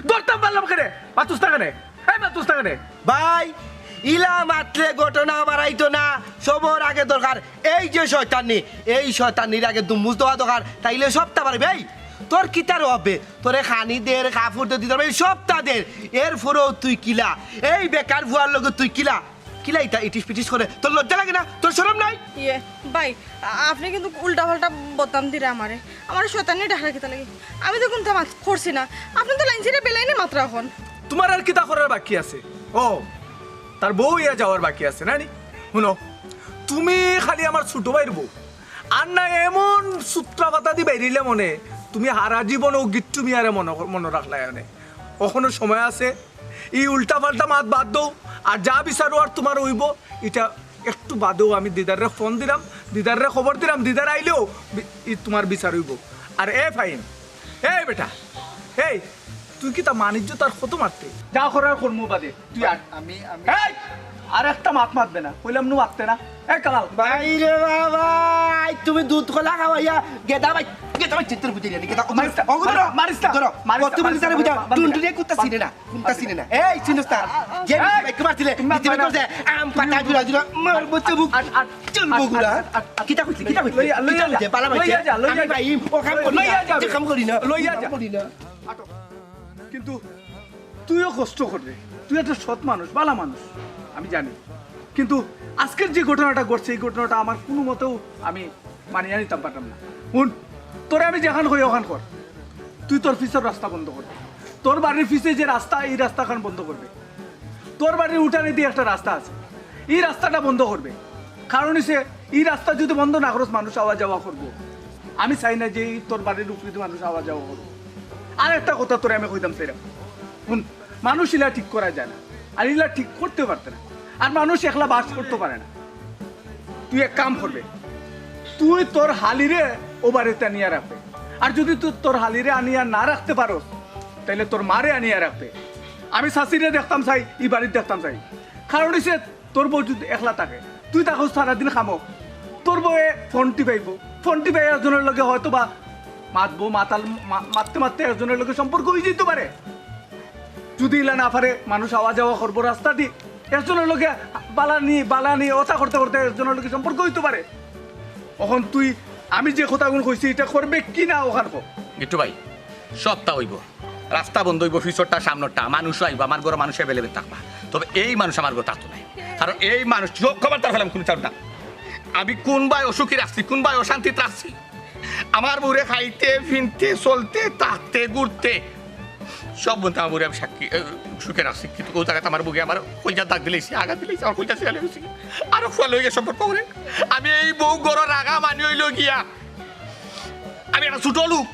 দৌড়তাম পারলাম কেনে, মাতুস না কেনে, এই মাতুস না কেনে।
ভাই ইলা মাত্রে ঘটনা বাড়াইতো না, সবর আগে দরকার এই যে শয়তানি, এই শয়তানির আগে দুমুজ দেওয়া দরকার, তাইলে সবটা পারবে। এই তোর কিতার হবে, তোরে খানি দের কাপড় দিতে পারবে সবটা দের, এর ফরেও তুই কিলা এই বেকার ভুয়ার লগে তুই কিলা কিলা এটা ইটিস পিটিস করে, তোর লজ্জা লাগে না, তোর শরম নাই?
ইয়ে ভাই, আপনি কিন্তু উল্টা পাল্টা বদনাম দিলে আমারে, আমার শয়তানি ডাকার কিতা লাগে। আমি তো কোনটা করছি না, আপনি তো লাইন ছেড়ে বেলাইনে মাত্র এখন।
তোমার আর কিতা করার বাকি আছে? ও তার বউ ইয়া যাওয়ার বাকি আছে না নি? শুনো, তুমি খালি আমার ছোট ভাইয়ের বউ, আর না এমন সূত্রাপাতা দি বেরিলে মনে তুমি হারা জীবন ও গিট্টু মিয়ারে মনে রাখলাই এনে। কখনো সময় আছে এই উল্টা পাল্টা মাত বাদ দৌ, আর যা বিচারো আর তোমার হইব এটা একটু বাদেও আমি দিদারে ফোন দিলাম, দিদারে খবর দিলাম, দিদার আইলেও তোমার বিচার হইব। আর এ ফাইন, এই বেটা, এই তুই কি তা মানিজ্য তার কত মারতে যা করার কর্ম বাদে তুই আর
আমি
এই আর একটা মাত মাতবে না, কইলাম নু মারতে না। এই কালাল
ভাই রে বাবা, তুমি দুধ কলা খাওয়াইয়া গেদা ভাই, গেদা ভাই চিত্র বুঝে জানি গেদা
মারিস না, মারিস না,
কত বলি তারে বুঝা টুনটুনি কুত্তা চিনে না, কুত্তা চিনে না। এই চিনস না যে বাইক মারছিলে মিথ্যে করছে আম পাতা জুড়া জুড়া মার বচ্চা বুক চল বগুড়া কিতা কইছি কিতা কইছি লইয়া যা পালা ভাই আমি ভাই ও কাম করি না, যে কাম করি না,
লইয়া যা
করি না।
কিন্তু তুইও কষ্ট করবে, তুই একটা সৎ মানুষ, ভালো মানুষ, আমি জানি। কিন্তু আজকের যে ঘটনাটা ঘটছে এই ঘটনাটা আমার কোনো মতেও আমি মানিয়ে নিতাম পারতাম না। শুন, তোরে আমি যেখান হই ওখান কর, তুই তোর ফিসের রাস্তা বন্ধ করবি, তোর বাড়ির ফিসে যে রাস্তা এই রাস্তাখান বন্ধ করবে, তোর বাড়ির উঠানে দিয়ে একটা রাস্তা আছে এই রাস্তাটা বন্ধ করবে। কারণ হচ্ছে এই রাস্তা যদি বন্ধ না করস মানুষ আওয়া যাওয়া করবো, আমি চাই না যে তোর বাড়ির উপরে মানুষ আওয়া যাওয়া করবো। আর একটা কথা তোরে আমি কইতাম সেরকম, শুন, মানুষ ইলা ঠিক করা যায় না, আর ইলা ঠিক করতে পারতে না, আর মানুষ একলা বাস করতে পারে না। তুই এক কাম করবে, তুই তোর হালিরে ও বাড়িতে আনিয়া রাখবে, আর যদি তুই তোর হালিরে আনিয়া না রাখতে পারো তাহলে তোর মারে আনিয়া রাখবে। আমি শাশিরে দেখতাম চাই, এই বাড়িতে দেখতাম চাই। কারণ হচ্ছে তোর বউ যদি একলা থাকে, তুই তাকে সারাদিন খামো, তোর বউয়ে ফোনটি পাইব, ফোনটি পাই একজনের লগে হয়তো বা মাতবো, মারতে মারতে একজনের লোকের সম্পর্ক হয়ে যেতে পারে। যদি ইলা না পারে মানুষ আওয়া যাওয়া করবো রাস্তা দিয়ে, একজনের লোকে বালানি ওটা করতে করতে একজনের লোকের সম্পর্ক হইতে পারে। এখন তুই আমি যে কথাগুলো কইছি এটা করবে কি না ওখান
গিট্টু ভাই, সবটা হইব, রাস্তা বন্ধ হইব, ফিচরটা সামনেরটা মানুষ আইব, আমার ঘরে মানুষ অ্যাভেলেবেল থাকবা, তবে এই মানুষ আমার ঘরে থাকতো নাই। কারণ এই মানুষ খবর তার ফেলাম কোনো চাপ না, আমি কোন ভাই অসুখী রাখছি, কোন ভাই অশান্তিতে রাখছি। আমার বুড়ে খাইতে ফিনতে চলতে থাকতে ঘুরতে সব বলতে আমার বুড়ে আমি সাক্ষী সুখে রাখছি। কিন্তু ও জায়গাতে আমার বুকে আমার কইজা দাগ দিলেছি, আগা দিলেছি, আমার কইজা শেয়ালে হয়েছি আরো খোয়া লইয়া সম্পর্ক করে। আমি এই বউ গড় রাগা মানি হইল গিয়া আমি একটা ছোট লোক,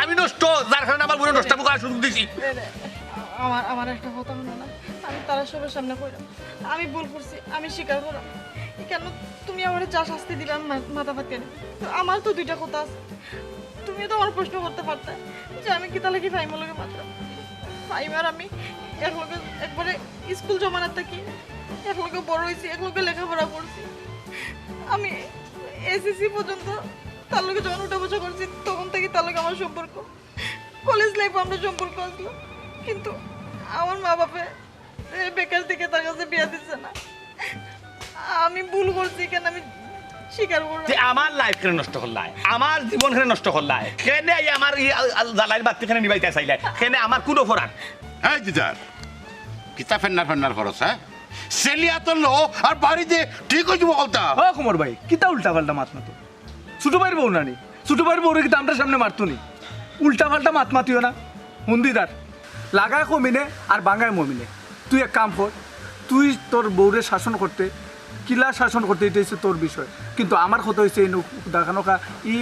আমি নষ্ট, যার কারণে আমার বুড়ে নষ্ট করার সুযোগ দিছি।
আমার একটা কথা মনে না, আমি তারা সবার সামনে কইলাম আমি ভুল করছি, আমি স্বীকার করলাম। কেন তুমি আমার যা শাস্তি দিলাম মাথা পাতি আনি, আমার তো দুইটা কথা আছে। তুমিও তো আমার প্রশ্ন করতে পারতে যে আমি কি তাহলে কি ফাইমার লগে মাত্র ফাইমার আমি একলগে একবারে স্কুল জমানার থাকি, একলগে বড় হয়েছি, একলগে লেখাপড়া করছি। আমি এসএসসি পর্যন্ত তার লগে যখন উঠা বসা করছি তখন থেকে তার লগে আমার সম্পর্ক, কলেজ লাইফে আমরা সম্পর্ক আসলো। কিন্তু আমার মা বাপে বেকার থেকে তার কাছে বিয়া দিচ্ছে না। আমি ভুল করছি, কেন আমি স্বীকার করলাম।
আমার লাইফ কেন নষ্ট করলাই, আমার জীবন কেন নষ্ট করলাই, কেনে আমার জ্বালাইয়ের বাতি কেন নিবাইতে চাইলাই, কেনে আমার কোন অপরাধ?
এই দিদার কিতা ফেন্নার খরচ, হ্যাঁ সেলিয়া তো লো আর বাড়ি যে ঠিক হয়ে যাবো বলতা।
ও কুমার ভাই কিতা উল্টা পাল্টা মাত মাতো, ছোট ভাইয়ের বউ নানি, ছোট ভাইয়ের বউরে কিন্তু আমরা সামনে মারতো নি, উল্টা পাল্টা মাত মাতিও না। মন্দিদার লাগায় কমিনে আর বাঙ্গায় মমিনে। তুই এক কাম কর, তুই তোর বউরে শাসন করতে, কিলা শাসন করতে, এটা হচ্ছে তোর বিষয়। কিন্তু আমার কথা হচ্ছে এই দেখানোকা এই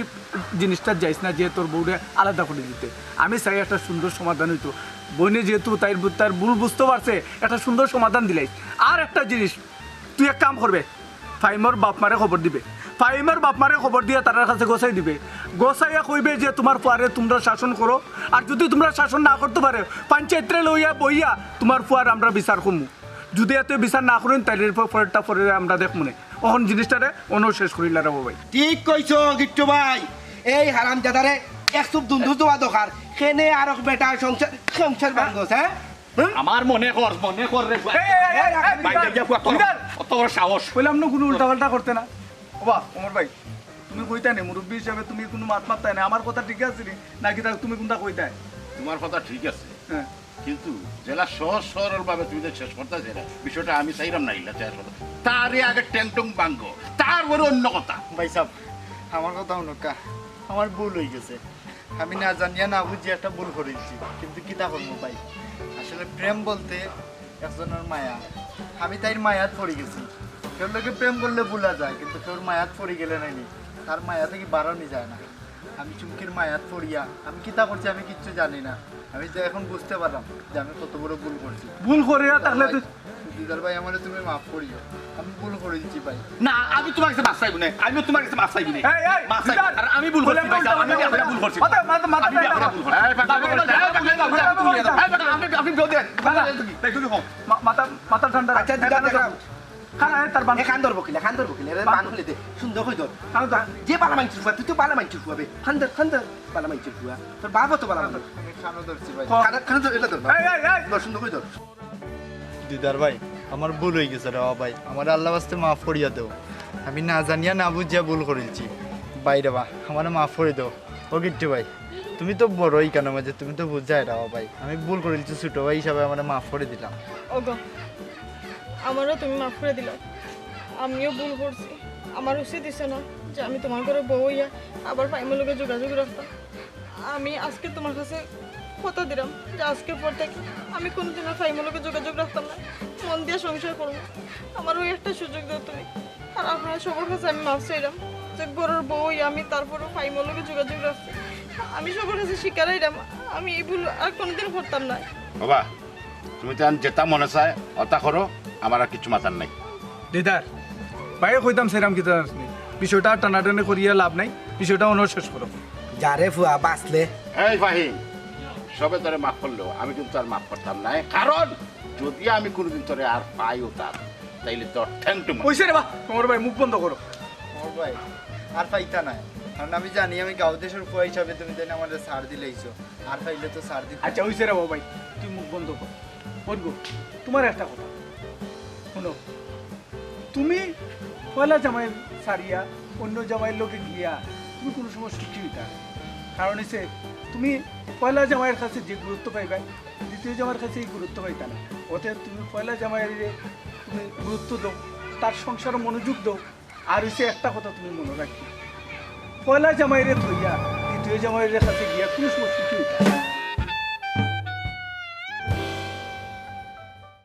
জিনিসটা যাইস না যে তোর বউরে আলাদা করে দিতে। আমি চাই একটা সুন্দর সমাধান হইতো। বোনে যেহেতু তার ভুল বুঝতে পারছে একটা সুন্দর সমাধান দিলাই। আর একটা জিনিস, তুই এক কাম করবে, ফাইমর বাপ মারে খবর দিবে, ফাইমের বাপ মারে খবর দিয়ে তার কাছে গোসাই দিবে, গোসাইয়া কইবে যে তোমার ফুয়ারে তোমরা শাসন করো, আর যদি তোমরা শাসন না করতে পারে পঞ্চায়েতে লইয়া বইয়া তোমার ফুয়ার আমরা বিচার করবো। যদি এত বিচার না করেন তাহলে পরেরটা পরে আমরা দেখবো না, অহন জিনিসটারে অন্য শেষ করিলা রে ভাই।
ঠিক কইছো গিট্টু ভাই, এই হারাম জাদারে এক চুপ দুন্ধু দেওয়া দরকার, কেনে আর বেটা সংসার বান্ধব। হ্যাঁ
আমার মনে কর রে অত বড় সাহস।
বললাম না কোনো উল্টাপাল্টা করতে না। বাবা ওমর ভাই, তুমি কইতা নে মুরব্বী হিসাবে, তুমি কোনো মাত মারতাই না, আমার কথা ঠিক আছে নাকি তুমি কোনটা কইতাই?
তোমার কথা ঠিক আছে,
হ্যাঁ
কিন্তু জেলা সহজ সরল ভাবে তুমি যে শেষ করতে চাই বিষয়টা আমি চাইলাম না ইলা শেষ করতে, তারই আগে ট্যাংটং বাঙ্গ, তারপরে অন্য কথা।
ভাই সাহেব আমার কথা অনুকা, আমার ভুল হয়ে গেছে, আমি না জানিয়া না বুঝিয়ে একটা ভুল করেছি, কিন্তু কিতা করবো ভাই, আসলে প্রেম বলতে একজনের মায়া, আমি তাই মায়াত পড়ে গেছি। কেউ লোকে প্রেম করলে ভুলা যায়, কিন্তু কেউ মায়াত পড়ে গেলে নাইনি, তার মায়া থেকে বাড়ানো যায় না। আমি চুমকির মায়াত পড়িয়া আমি কিতা করছি আমি কিচ্ছু জানি না। আমি তো এখন বুঝতে পারলাম যে আমি কত বড় ভুল করছি।
ভুল করিয়া তাহলে তুই
দিদার ভাই আমার তুমি মাফ করিও, আমি ভুল করে দিচ্ছি ভাই।
না আমি তোমার কাছে মাফ চাইব না, আমি তোমার কাছে মাফ চাইব না,
এই এই
মাফ চাইব। আর আমি ভুল করছি ভাই সাহেব, আমি আপনারা ভুল করছি,
মাথা মাথা মাথা
আমি আপনারা ভুল করছি। আপনি বিয়ে দেন দেখ তুমি হোক
মাথা মাথা ঠান্ডা রাখ।
আচ্ছা দিদা দেখাম
খানা তার বান
খান ধরবো কিনা, খান ধরবো কিনা, বান খুলে দে সুন্দর হয়ে ধর।
খানা তো
যে বালা মাইছিস তুই তো বালা মাইছিস ফুয়াবে, খান ধর বালা মাইছিস ফুয়া, তোর বাবা তো বালা মাইছিস।
আমি খানো ধরছি ভাই।
খান ধর, এটা ধর
এই এই এই
ধর, সুন্দর করে ধর।
দিদার ভাই আমার ভুল হয়ে গেছে রে ভাই, আমার আল্লাহ বাস্তে মাফ করিয়া দেও, আমি না জানিয়া না বুঝিয়া ভুল করেছি বাইরে বা আমার মাফ করে দেও। ও গিট্টু ভাই তুমি তো বড়ই কেন মাঝে, তুমি তো বুঝাই রাও ভাই, আমি ভুল করেছি, ছোট ভাই হিসাবে আমার মাফ করে দিলাম।
ওগো আমারও তুমি মাফ করে দিল, আমিও ভুল করছি, আমার উচিত দিছে না যে আমি তোমার ঘরে বউ হইয়া আবার ফাইমের লোকে যোগাযোগ রাখতাম। আমি আজকে তোমার কাছে কথা দিলাম যে আজকের পর থেকে আমি কোনোদিনও ফাইমের লোকে যোগাযোগ রাখতাম না, মন দিয়ে সংসার করবো। আমার ওই একটা সুযোগ দাও তুমি, আর আপনারা সবার কাছে আমি মাফ চাইলাম যে ঘরের বউ হইয়া আমি তারপরও ফাইমের লোকে যোগাযোগ রাখছি। আমি সবার কাছে শিকারাইলাম আমি এই ভুল আর কোনোদিন করতাম না।
বাবা তুমি তো যেটা মনে চায় অতা করো, আমার আর কিছু মাথার নাই।
দিদার বাইরে কইতাম সেরাম কি বিষয়টা টানাটানি করিয়া লাভ নাই, বিষয়টা অন্য শেষ করো।
যারে ফুয়া বাঁচলে
এই ফাহিম, সবে তোরে মাফ করলো, আমি কিন্তু আর মাফ করতাম না, কারণ যদি আমি কোনোদিন তোরে আর পাইও তার তাইলে তোর ঠ্যাংটু
কইছে রে বা তোমার ভাই মুখ বন্ধ করো।
ওর ভাই আর পাইতা নাই, কারণ আমি জানি আমি গাঁও দেশের ফুয়া হিসাবে তুমি তাই আমাদের সার দিলেইছো, আর পাইলে তো সার দিতে।
আচ্ছা হইছে রে ভাই, তুই মুখ বন্ধ কর। বলবো তোমার একটা কথা শোনো, তুমি পয়লা জামাইয়ের সারিয়া অন্য জামাইয়ের লোকে গিয়া তুমি কোনো সময় সুখী হইতা, কারণ হচ্ছে তুমি পয়লা জামাইয়ের কাছে যে গুরুত্ব পাইবা দ্বিতীয় জামাইয়ের কাছে এই গুরুত্ব পাইতা না। অতএব তুমি পয়লা জামাইয়ের তুমি গুরুত্ব দাও, তার সংসারে মনোযোগ দাও। আর হচ্ছে একটা কথা তুমি মনে রাখি, পয়লা জামাইয়ের ধইয়া দ্বিতীয় জামাইয়ের কাছে গিয়া কোনো সময় সুখী হইতা।